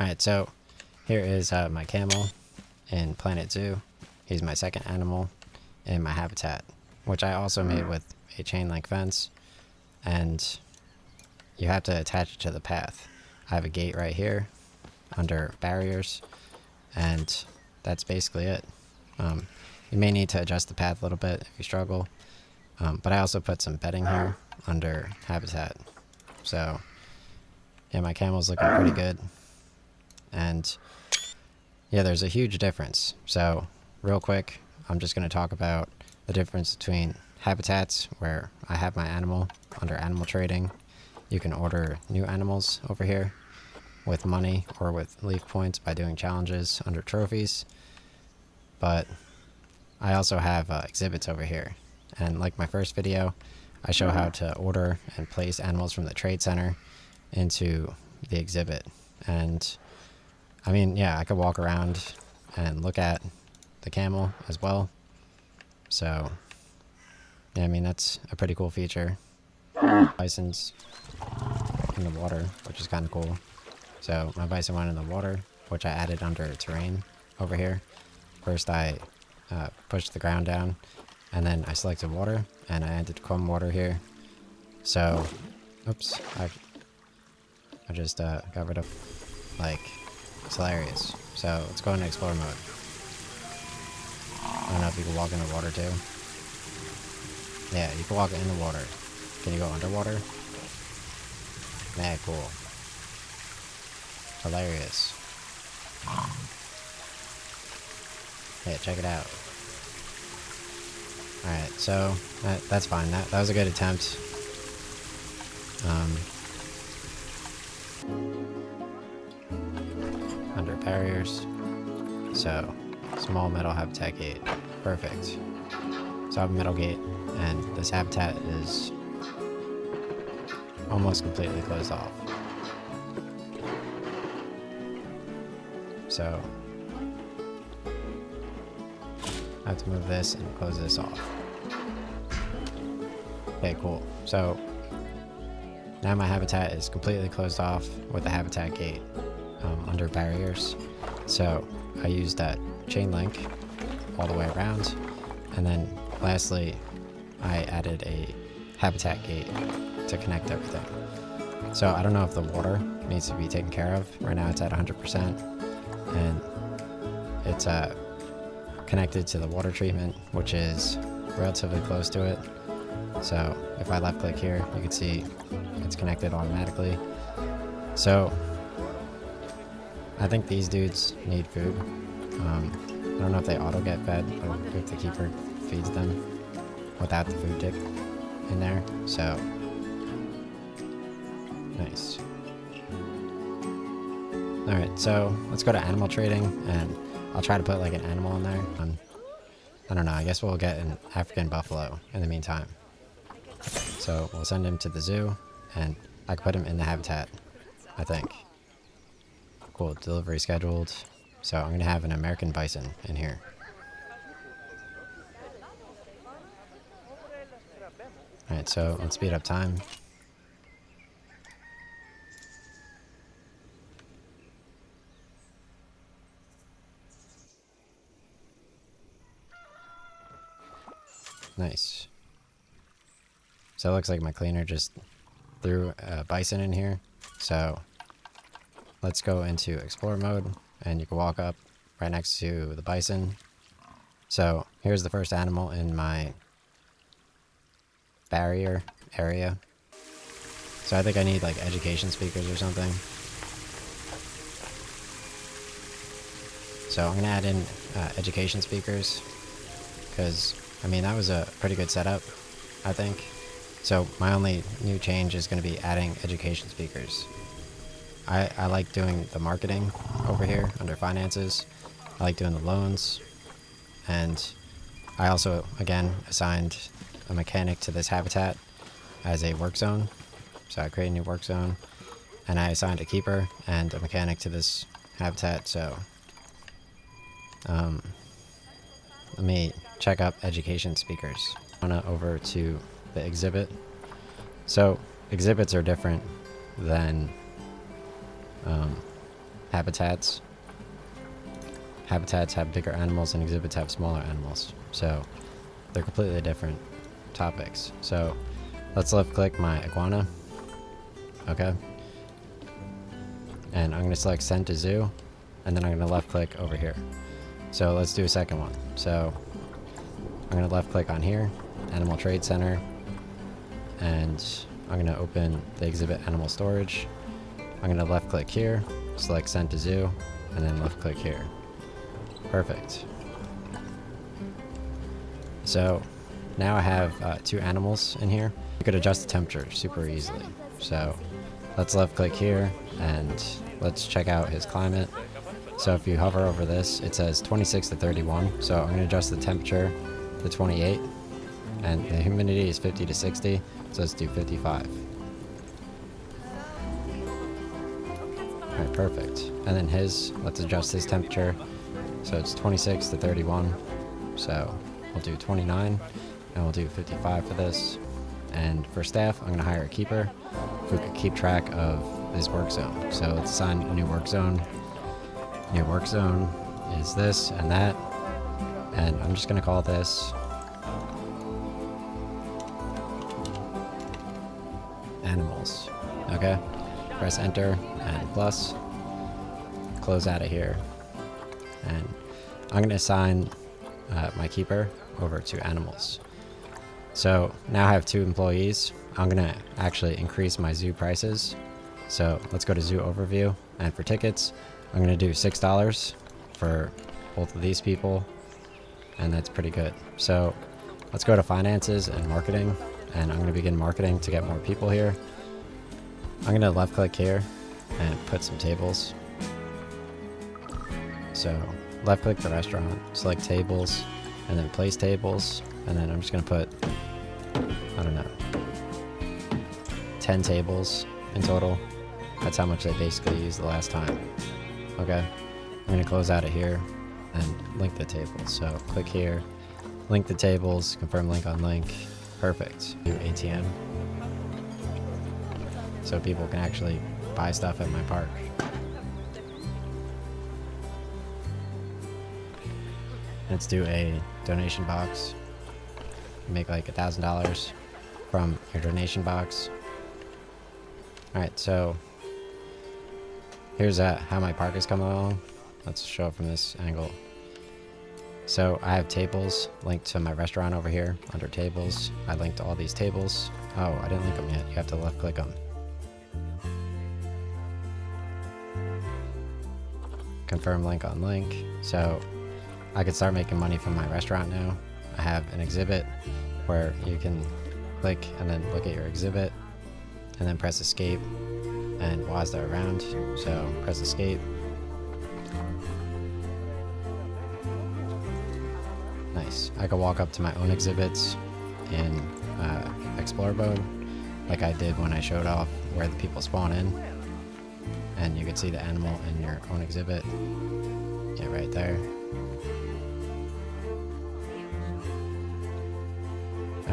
Alright, so here is my camel in Planet Zoo. He's my second animal in my habitat, which I also made with a chain link fence, and you have to attach it to the path. I have a gate right here under barriers, and that's basically it. You may need to adjust the path a little bit if you struggle, but I also put some bedding here under habitat. So yeah, my camel's looking pretty good. And yeah, there's a huge difference. So real quick, I'm just going to talk about the difference between habitats where I have my animal under animal trading. You can order new animals over here with money or with leaf points by doing challenges under trophies. But I also have exhibits over here. And like my first video, I show how to order and place animals from the trade center into the exhibit. And I mean, yeah, I could walk around and look at the camel as well. So, yeah, I mean, that's a pretty cool feature. Bison's in the water, which is kind of cool. So my bison went in the water, which I added under terrain over here. First I pushed the ground down, and then I selected water, and I added Chrome water here. So, oops, I just got rid of, like, it's hilarious. So let's go into explore mode. I don't know if you can walk in the water too. Yeah, you can walk in the water. Can you go underwater? Yeah, cool. Hilarious. Yeah, check it out. Alright, so that's fine. That was a good attempt. Under barriers. So, small metal habitat gate. Perfect. So I have a metal gate, and this habitat is almost completely closed off. So I have to move this and close this off. Okay, cool. So now my habitat is completely closed off with the habitat gate under barriers. So I used that chain link all the way around, and then lastly I added a habitat gate to connect everything. So I don't know if the water needs to be taken care of. Right now it's at 100%, and it's connected to the water treatment, which is relatively close to it. So if I left click here, you can see it's connected automatically. So I think these dudes need food. I don't know if they auto get fed or if the keeper feeds them without the food tick in there. So nice. Alright, so let's go to animal trading, and I'll try to put like an animal in there. I don't know, I guess we'll get an African buffalo in the meantime. So we'll send him to the zoo, and I can put him in the habitat, I think. Cool, delivery scheduled. So I'm gonna have an American bison in here. Alright, so let's speed up time. Nice. So it looks like my cleaner just threw a bison in here. So let's go into explore mode, and you can walk up right next to the bison. So here's the first animal in my barrier area. So I think I need like education speakers or something. So I'm gonna add in education speakers, because I mean that was a pretty good setup, I think. So my only new change is going to be adding education speakers. I like doing the marketing over here under finances. I like doing the loans. And I also, again, assigned a mechanic to this habitat as a work zone. So I created a new work zone. And I assigned a keeper and a mechanic to this habitat. So let me check up education speakers. Over to the exhibit. So exhibits are different than habitats. Habitats have bigger animals and exhibits have smaller animals. So they're completely different topics. So let's left click my iguana. Okay. And I'm going to select send to zoo. And then I'm going to left click over here. So let's do a second one. So I'm going to left click on here, Animal Trade Center. And I'm going to open the exhibit animal storage. I'm going to left click here, select send to zoo, and then left click here. Perfect. So now I have 2 animals in here. You could adjust the temperature super easily. So let's left click here and let's check out his climate. So if you hover over this, it says 26 to 31. So I'm going to adjust the temperature to 28 and the humidity is 50 to 60. So let's do 55. Alright, perfect. And then let's adjust his temperature. So it's 26 to 31. So we'll do 29 and we'll do 55 for this. And for staff, I'm going to hire a keeper who can keep track of this work zone. So let's assign a new work zone. New work zone is this and that. And I'm just going to call this animals. Okay. Press enter and plus. Close out of here. And I'm going to assign my keeper over to animals. So now I have 2 employees. I'm going to actually increase my zoo prices. So let's go to zoo overview. And for tickets, I'm going to do $6 for both of these people. And that's pretty good. So let's go to finances and marketing. And I'm going to begin marketing to get more people here. I'm going to left click here and put some tables. So left click the restaurant, select tables, and then place tables. And then I'm just going to put, I don't know, 10 tables in total. That's how much they basically used the last time. Okay. I'm going to close out of here and link the tables. So click here, link the tables, confirm link on link. Perfect. Do ATM. So people can actually buy stuff at my park. Let's do a donation box. Make like $1,000 from your donation box. Alright, so here's how my park is coming along. Let's show it from this angle. So I have tables linked to my restaurant over here under tables. I linked all these tables. Oh, I didn't link them yet. You have to left click them. Confirm link on link. So I can start making money from my restaurant now. I have an exhibit where you can click and then look at your exhibit and then press escape and WASDA around. So press escape. Nice. I can walk up to my own exhibits in explore mode like I did when I showed off where the people spawn in. And you can see the animal in your own exhibit. Yeah, right there.